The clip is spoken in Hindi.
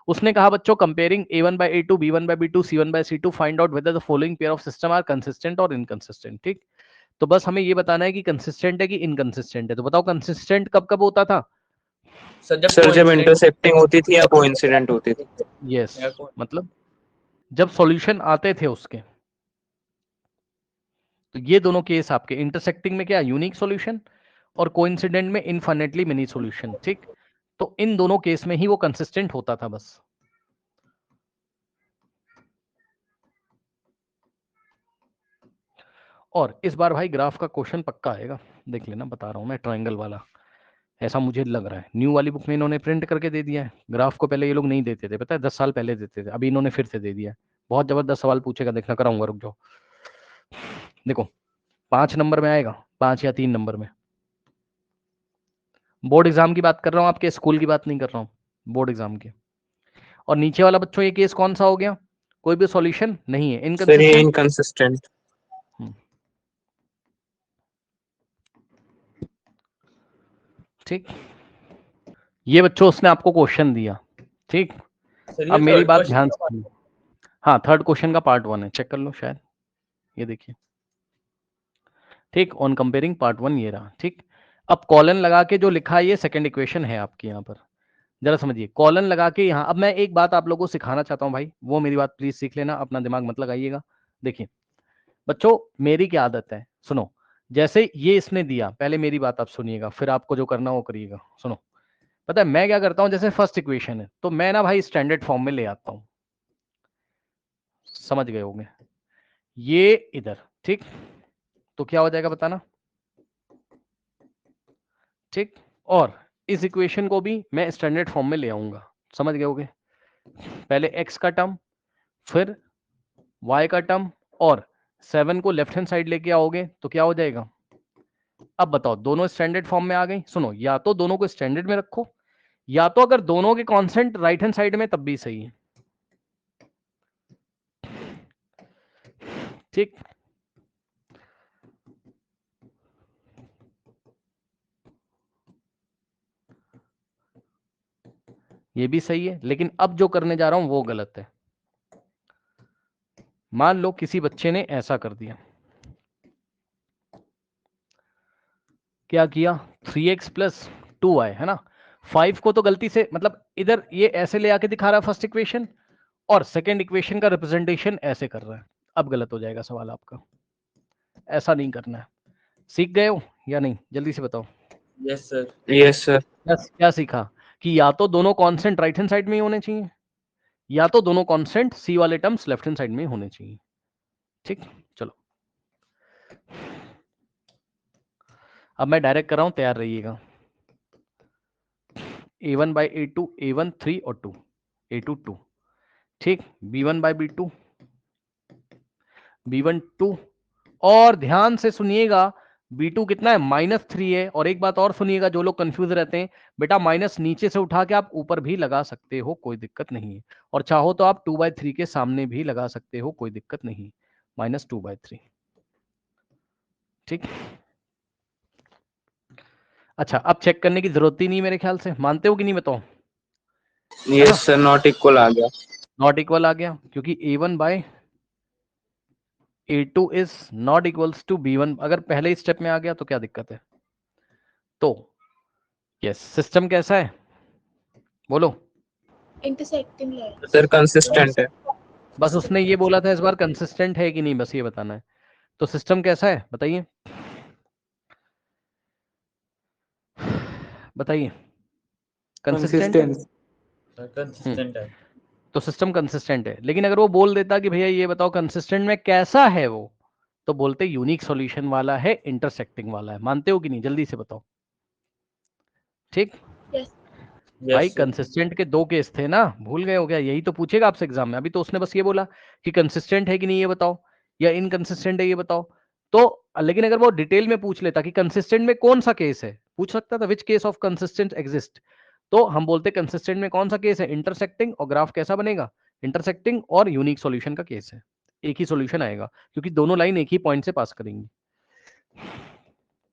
उसने कहा बच्चों comparing A1 by A2, B1 by B2, C1 by C2, find out whether the following pair of system are consistent और इनकंसिस्टेंट। ठीक, तो बस हमें ये बताना है कि कंसिस्टेंट है कि इनकंसिस्टेंट है। तो बताओ कंसिस्टेंट कब कब होता था? सर जब इंटरसेप्टिंग होती थी या कोइंसिडेंट होती थी। यस, मतलब जब सॉल्यूशन आते थे उसके। तो ये दोनों केस आपके इंटरसेक्टिंग में क्या यूनिक सॉल्यूशन और कोइंसिडेंट में इनफाइनेटली मिनी सॉल्यूशन। ठीक, तो इन दोनों केस में ही वो कंसिस्टेंट होता था बस। और इस बार भाई ग्राफ का क्वेश्चन पक्का आएगा, देख लेना, बता रहा हूं मैं, ट्रायंगल वाला, ऐसा मुझे लग रहा है। न्यू वाली बुक में इन्होंने प्रिंट करके दे दिया है ग्राफ को, पहले ये लोग नहीं देते थे, पता है 10 साल पहले देते थे, अभी इन्होंने फिर से दे दिया है। बहुत जबरदस्त सवाल पूछेगा, देखना, कराऊंगा, रुक जाओ। देखो 5 नंबर में आएगा, 5 या 3 नंबर में। बोर्ड एग्जाम की बात कर रहा हूँ, आपके स्कूल की बात नहीं कर रहा हूँ, बोर्ड एग्जाम की। और नीचे वाला बच्चों ये केस कौन सा हो गया? कोई भी सॉल्यूशन नहीं है, इनकंसिस्टेंट। इनकंसिस्टेंट। ठीक, ये बच्चों उसने आपको क्वेश्चन दिया। ठीक, अब मेरी बात ध्यान से सुनिए। हाँ, थर्ड क्वेश्चन का पार्ट 1 है, चेक कर लो शायद, ये देखिए। ठीक, ऑन कंपेयरिंग पार्ट 1 ये रहा। ठीक, अब कॉलन लगा के जो लिखा है ये सेकंड इक्वेशन है आपकी, यहाँ पर जरा समझिए। कॉलन लगा के यहाँ, अब मैं एक बात आप लोगों को सिखाना चाहता हूँ भाई, वो मेरी बात प्लीज सीख लेना, अपना दिमाग मत लगाइएगा। देखिए बच्चों, मेरी क्या आदत है, सुनो, जैसे ये इसने दिया, पहले मेरी बात आप सुनिएगा, फिर आपको जो करना वो करिएगा। सुनो, पता है मैं क्या करता हूँ, जैसे फर्स्ट इक्वेशन है तो मैं ना भाई स्टैंडर्ड फॉर्म में ले आता हूँ, समझ गए होंगे, ये इधर। ठीक, तो क्या हो जाएगा बताना। ठीक, और इस इक्वेशन को भी मैं स्टैंडर्ड फॉर्म में ले आऊंगा, समझ गए होगे। पहले x का टर्म, फिर y का टर्म, और 7 को लेफ्ट हैंड साइड लेके आओगे तो क्या हो जाएगा। अब बताओ, दोनों स्टैंडर्ड फॉर्म में आ गई। सुनो, या तो दोनों को स्टैंडर्ड में रखो, या तो अगर दोनों के कांस्टेंट राइट हैंड साइड में तब भी सही है। ठीक, ये भी सही है, लेकिन अब जो करने जा रहा हूं वो गलत है। मान लो किसी बच्चे ने ऐसा कर दिया, क्या किया, 3x प्लस 2y है ना, 5 को तो गलती से, मतलब इधर ये ऐसे ले आके दिखा रहा है फर्स्ट इक्वेशन, और सेकंड इक्वेशन का रिप्रेजेंटेशन ऐसे कर रहा है। अब गलत हो जाएगा सवाल आपका, ऐसा नहीं करना है। सीख गए हो या नहीं, जल्दी से बताओ। Yes sir. Yes sir. क्या सीखा? कि या तो दोनों कांस्टेंट राइट हैंड साइड में ही होने चाहिए, या तो दोनों कांस्टेंट सी वाले टर्म्स लेफ्ट हैंड साइड में होने चाहिए। ठीक, चलो अब मैं डायरेक्ट कर रहा हूं, तैयार रहिएगा। a1 by a2, a1 3 और 2, a2 2। ठीक, b1 by b2, b1 2, और ध्यान से सुनिएगा, b2 कितना है, -3 है। और एक बात और सुनिएगा, जो लोग कंफ्यूज रहते हैं, बेटा माइनस नीचे से उठा के आप ऊपर भी लगा सकते हो, कोई दिक्कत नहीं है। और चाहो तो आप 2/3 के सामने भी लगा सकते हो, कोई दिक्कत नहीं, -2/3। ठीक, अच्छा, अब चेक करने की जरूरत ही नहीं मेरे ख्याल से, मानते हो कि नहीं बताओ। यस सर, नॉट इक्वल आ गया। नॉट इक्वल आ गया, क्योंकि a1 by a2 is not equals to b1, अगर पहले ही स्टेप में आ गया तो क्या दिक्कत है। तो यस, सिस्टम कैसा है बोलो। इंटरसेक्टिंग है सर कंसिस्टेंट है। बस उसने ये बोला था इस बार कंसिस्टेंट है कि नहीं, बस ये बताना है। तो सिस्टम कैसा है बताइए, बताइए। कंसिस्टेंट है, कंसिस्टेंट है। तो सिस्टम कंसिस्टेंट है। लेकिन अगर वो बोल देता कि भैया ये बताओ कंसिस्टेंट में कैसा है वो, तो बोलते यूनिक सॉल्यूशन वाला है, इंटरसेक्टिंग वाला है। मानते हो कि नहीं, जल्दी से बताओ। ठीक, यस भाई कंसिस्टेंट के 2 केस थे ना, भूल गए हो क्या? यही तो पूछेगा आपसे एग्जाम में। अभी तो उसने बस ये बोला कि कंसिस्टेंट है कि नहीं ये बताओ, या इनकंसिस्टेंट है ये बताओ। तो लेकिन अगर वो डिटेल में पूछ लेता कि कंसिस्टेंट में कौन सा केस है, पूछ सकता था, which case of consistent exist, तो हम बोलते कंसिस्टेंट में कौन सा केस है, इंटरसेक्टिंग, और ग्राफ कैसा बनेगा, इंटरसेक्टिंग और यूनिक सॉल्यूशन का केस है, एक ही सॉल्यूशन आएगा, क्योंकि दोनों लाइन एक ही पॉइंट से पास करेंगी।